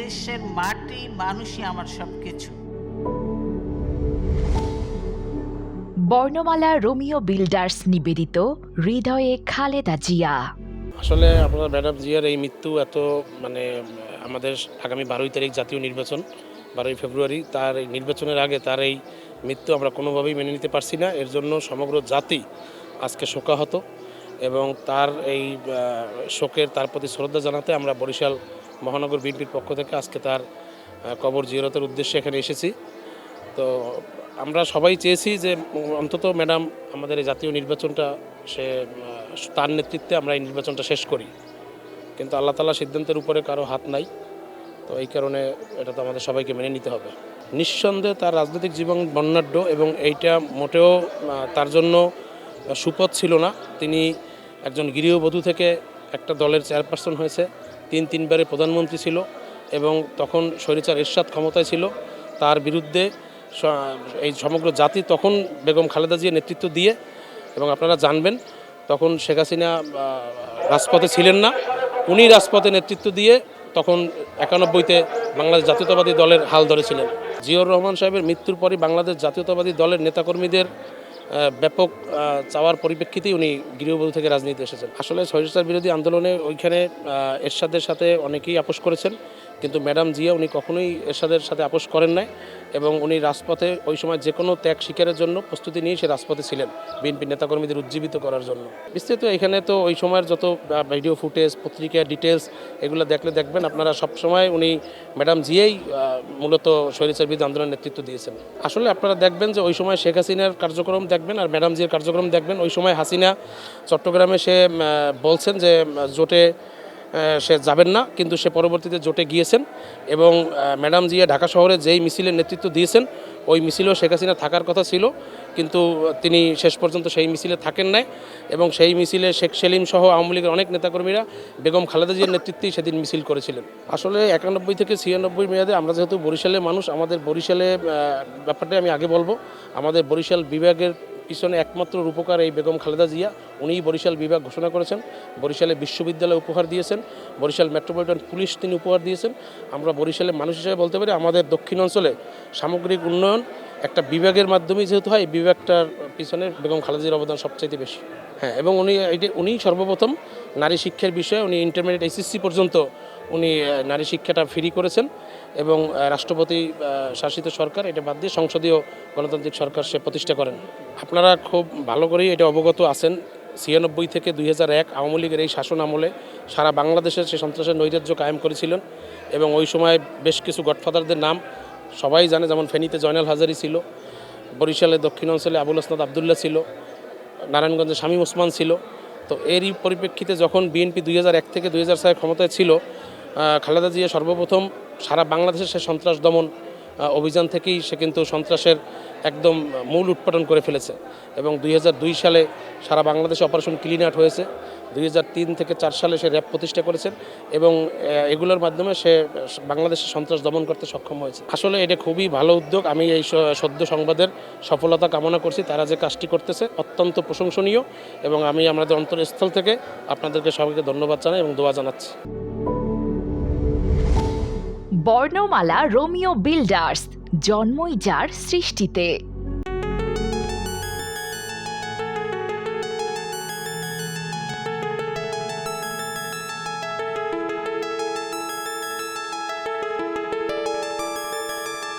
এদেশের মাটি মানুষই আমার সবকিছু। বর্ণমালা রোমিও বিল্ডার্স নিবেদিত হৃদয়ে খালেদা জিয়া। আসলে আপনার ম্যাডাম জিয়ার এই মৃত্যু এত আমাদের আগামী 12 তারিখ জাতীয় নির্বাচন, 12 ফেব্রুয়ারি, তার এই নির্বাচনের আগে তার এই মৃত্যু আমরা কোনোভাবেই মেনে নিতে পারছি না। এর জন্য সমগ্র জাতি আজকে শোকাহত এবং তার এই শোকের তার প্রতি শ্রদ্ধা জানাতে আমরা বরিশাল মহানগর বিএনপির পক্ষ থেকে আজকে তার কবর জিয়ারতের উদ্দেশ্যে এখানে এসেছি। তো আমরা সবাই চেয়েছি যে অন্তত ম্যাডাম আমাদের এই জাতীয় নির্বাচনটা তার নেতৃত্বে আমরা এই নির্বাচনটা শেষ করি, কিন্তু আল্লাহ তাআলার সিদ্ধান্তের উপরে কারো হাত নাই। তো এই কারণে এটা তো আমাদের সবাইকে মেনে নিতে হবে। নিঃসন্দেহে তার রাজনৈতিক জীবন বর্ণাঢ্য এবং এইটা মোটেও তার জন্য সুপথ ছিল না। তিনি একজন গৃহবধূ থেকে একটা দলের চেয়ারপারসন হয়েছে, তিনবারের প্রধানমন্ত্রী ছিল এবং তখন স্বৈরাচার এরশাদ ক্ষমতায় ছিল। তার বিরুদ্ধে এই সমগ্র জাতি তখন বেগম খালেদা জিয়া নেতৃত্ব দিয়ে, এবং আপনারা জানবেন তখন শেখ হাসিনা রাজপথে ছিলেন না, উনি রাজপথে নেতৃত্ব দিয়ে তখন 91-তে বাংলাদেশ জাতীয়তাবাদী দলের হাল ধরেছিলেন। জিয়াউর রহমান সাহেবের মৃত্যুর পরই বাংলাদেশ জাতীয়তাবাদী দলের নেতাকর্মীদের ব্যাপক চাওয়ার পরিপ্রেক্ষিতেই উনি গৃহবধূ থেকে রাজনীতি এসেছেন। আসলে স্বৈরাচার বিরোধী আন্দোলনে ওইখানে এরশাদের সাথে অনেকেই আপোষ করেছেন, কিন্তু ম্যাডাম জিয়া উনি কখনোই এরশাদের সাথে আপোষ করেন নাই এবং উনি রাজপথে ওই সময় যে কোনো ত্যাগ স্বীকারের জন্য প্রস্তুতি নিয়ে সে রাজপথে ছিলেন বিএনপি নেতাকর্মীদের উজ্জীবিত করার জন্য। বিস্তৃত এখানে তো ওই সময়ের যত ভিডিও ফুটেজ, পত্রিকা ডিটেলস এগুলো দেখবেন আপনারা। সবসময় উনি ম্যাডাম জিয়াই মূলত স্বৈরাচার বিরোধী আন্দোলনের নেতৃত্ব দিয়েছেন। আসলে আপনারা দেখবেন যে ওই সময় শেখ হাসিনার কার্যক্রম দেখবেন আর ম্যাডাম জিয়ার কার্যক্রম দেখবেন। ওই সময় হাসিনা চট্টগ্রামে সে বলছেন যে জোটে সে যাবেন না, কিন্তু সে পরবর্তীতে জোটে গিয়েছেন এবং ম্যাডাম জিয়া ঢাকা শহরে যেই মিছিলের নেতৃত্ব দিয়েছেন ওই মিছিলেও শেখ হাসিনা থাকার কথা ছিল, কিন্তু তিনি শেষ পর্যন্ত সেই মিছিলে থাকেন নাই এবং সেই মিছিলে শেখ সেলিম সহ আওয়ামী লীগের অনেক নেতাকর্মীরা বেগম খালেদা জিয়ার নেতৃত্বেই সেদিন মিছিল করেছিলেন। আসলে 91 থেকে 96 মেয়াদে আমরা যেহেতু বরিশালের মানুষ, আমাদের বরিশালে ব্যাপারটা আমি আগে বলবো। আমাদের বরিশাল বিভাগের পিছনে একমাত্র রূপকার এই বেগম খালেদা জিয়া। উনিই বরিশাল বিভাগ ঘোষণা করেছেন, বরিশালে বিশ্ববিদ্যালয় উপহার দিয়েছেন, বরিশাল মেট্রোপলিটন পুলিশ তিনি উপহার দিয়েছেন। আমরা বরিশালের মানুষ হিসেবে বলতে পারি আমাদের দক্ষিণ অঞ্চলে সামগ্রিক উন্নয়ন একটা বিভাগের মাধ্যমেই যেহেতু হয়, এই বিভাগটার পিছনে বেগম খালেদা জিয়ার অবদান সবচাইতে বেশি। হ্যাঁ, এবং উনি সর্বপ্রথম নারী শিক্ষার বিষয়ে উনি ইন্টারমিডিয়েট এসএসসি পর্যন্ত উনি নারী শিক্ষাটা ফ্রি করেছেন এবং রাষ্ট্রপতি শাসিত সরকার এটা বাদ দিয়ে সংসদীয় গণতান্ত্রিক সরকার সে প্রতিষ্ঠা করেন। আপনারা খুব ভালো করেই এটা অবগত আছেন, 96 থেকে 2001 আওয়ামী লীগের এই শাসন আমলে সারা বাংলাদেশের সে সন্ত্রাসের নৈরাজ্য কায়েম করেছিলেন এবং ওই সময় বেশ কিছু গডফাদারদের নাম সবাই জানে, যেমন ফেনীতে জয়নাল হাজারী ছিল, বরিশালে দক্ষিণ অঞ্চলে আবুল হাসনাত আবদুল্লাহ ছিল, নারায়ণগঞ্জে শামীম ওসমান ছিল। তো এরই পরিপ্রেক্ষিতে যখন বিএনপি 2001 থেকে 2006 ক্ষমতায় ছিল, খালেদা জিয়া সর্বপ্রথম সারা বাংলাদেশের সে সন্ত্রাস দমন অভিযান থেকেই সে কিন্তু সন্ত্রাসের একদম মূল উৎপাদন করে ফেলেছে এবং 2002 সালে সারা বাংলাদেশে অপারেশন ক্লিন আউট হয়েছে। 2003 থেকে 4 সালে সে র্যাব প্রতিষ্ঠা করেছেন এবং এগুলোর মাধ্যমে সে বাংলাদেশের সন্ত্রাস দমন করতে সক্ষম হয়েছে। আসলে এটা খুবই ভালো উদ্যোগ। আমি এই সদ্য সংবাদের সফলতা কামনা করছি। তারা যে কাজটি করতেছে অত্যন্ত প্রশংসনীয় এবং আমি আমাদের অন্তরস্থল থেকে আপনাদেরকে সবাইকে ধন্যবাদ জানাই এবং দোয়া জানাচ্ছি। বর্ণমালা রোমিও বিল্ডার্স, জন্মই যার সৃষ্টিতে।